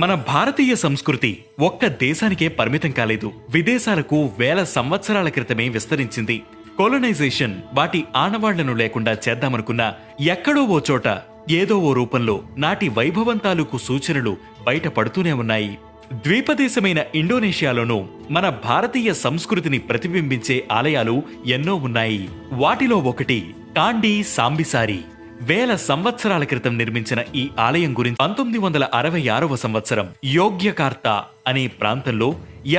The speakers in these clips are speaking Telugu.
మన భారతీయ సంస్కృతి ఒక్క దేశానికే పరిమితం కాలేదు. విదేశాలకు వేల సంవత్సరాల క్రితమే విస్తరించింది. కొలనైజేషన్ వాటి ఆనవాళ్లను లేకుండా చేద్దామనుకున్నా ఎక్కడో ఓ చోట ఏదో ఓ రూపంలో నాటి వైభవం తాలూకు సూచనలు బయటపడుతూనే ఉన్నాయి. ద్వీపదేశమైన ఇండోనేషియాలోనూ మన భారతీయ సంస్కృతిని ప్రతిబింబించే ఆలయాలు ఎన్నో ఉన్నాయి. వాటిలో ఒకటి కాండి సాంబిసారి. వేల సంవత్సరాల క్రితం నిర్మించిన ఈ ఆలయం గురించి 1966వ సంవత్సరం యోగ్యకార్తా అనే ప్రాంతంలో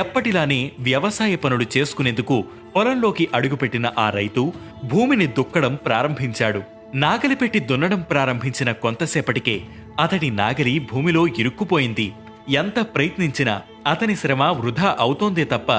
ఎప్పటిలానే వ్యవసాయ పనులు చేసుకునేందుకు పొలంలోకి అడుగుపెట్టిన ఆ రైతు భూమిని దుక్కడం ప్రారంభించాడు. నాగలి పెట్టి దున్నడం ప్రారంభించిన కొంతసేపటికే అతడి నాగలి భూమిలో ఇరుక్కుపోయింది. ఎంత ప్రయత్నించినా అతని శ్రమ వృధా అవుతోందే తప్ప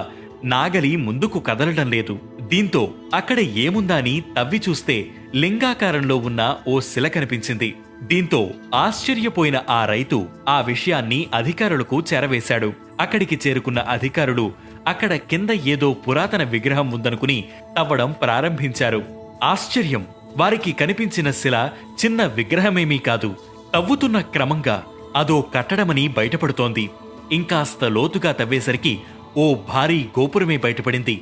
నాగలి ముందుకు కదలడం లేదు. దీంతో అక్కడ ఏముందా అని తవ్వి చూస్తే లింగాకారంలో ఉన్న ఓ శిల కనిపించింది. దీంతో ఆశ్చర్యపోయిన ఆ రైతు ఆ విషయాన్ని అధికారులకు చేరవేశాడు. అక్కడికి చేరుకున్న అధికారులు అక్కడ కింద ఏదో పురాతన విగ్రహం ఉందనుకుని తవ్వడం ప్రారంభించారు. ఆశ్చర్యం, వారికి కనిపించిన శిల చిన్న విగ్రహమేమీ కాదు, తవ్వుతున్న క్రమంగా అదో కట్టడమని బయటపడుతోంది. ఇంకాస్త లోతుగా తవ్వేసరికి ఓ భారీ గోపురమే బయటపడింది.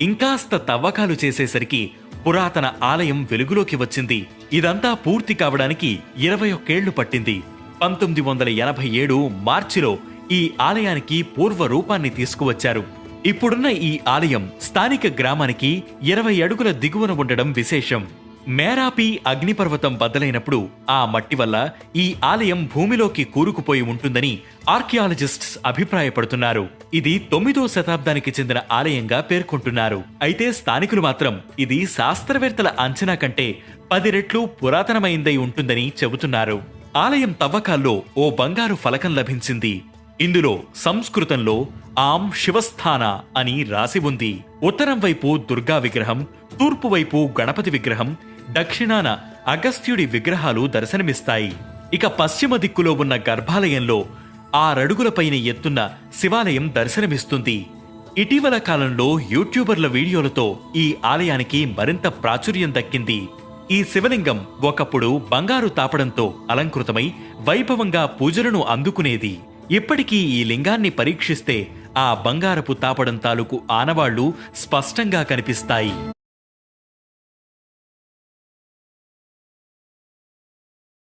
ఇంకాస్త తవ్వకాలు చేసేసరికి పురాతన ఆలయం వెలుగులోకి వచ్చింది. ఇదంతా పూర్తి కావడానికి 21 ఏళ్లు పట్టింది. 1987 మార్చిలో ఈ ఆలయానికి పూర్వ రూపాన్ని తీసుకువచ్చారు. ఇప్పుడున్న ఈ ఆలయం స్థానిక గ్రామానికి 20 అడుగుల దిగువన ఉండడం విశేషం. మేరాపి అగ్నిపర్వతం బద్దలైనప్పుడు ఆ మట్టి వల్ల ఈ ఆలయం భూమిలోకి కూరుకుపోయి ఉంటుందని ఆర్కియాలజిస్ట్స్ అభిప్రాయపడుతున్నారు. ఇది 9వ శతాబ్దానికి చెందిన ఆలయంగా పేర్కొంటున్నారు. అయితే స్థానికులు మాత్రం ఇది శాస్త్రవేత్తల అంచనా కంటే 10 రెట్లు పురాతనమైందై ఉంటుందని చెబుతున్నారు. ఆలయం తవ్వకాల్లో ఓ బంగారు ఫలకం లభించింది. ఇందులో సంస్కృతంలో ఆం శివస్థాన అని రాసి ఉంది. ఉత్తరం వైపు దుర్గా విగ్రహం, తూర్పు వైపు గణపతి విగ్రహం, దక్షిణాన అగస్త్యుడి విగ్రహాలు దర్శనమిస్తాయి. ఇక పశ్చిమ దిక్కులో ఉన్న గర్భాలయంలో 6 అడుగులపైన ఎత్తున్న శివాలయం దర్శనమిస్తుంది. ఇటీవల కాలంలో యూట్యూబర్ల వీడియోలతో ఈ ఆలయానికి మరింత ప్రాచుర్యం దక్కింది. ఈ శివలింగం ఒకప్పుడు బంగారు తాపడంతో అలంకృతమై వైభవంగా పూజలను అందుకునేది. ఇప్పటికీ ఈ లింగాన్ని పరీక్షిస్తే ఆ బంగారపు తాపడం తాలూకు ఆనవాళ్లు స్పష్టంగా కనిపిస్తాయి.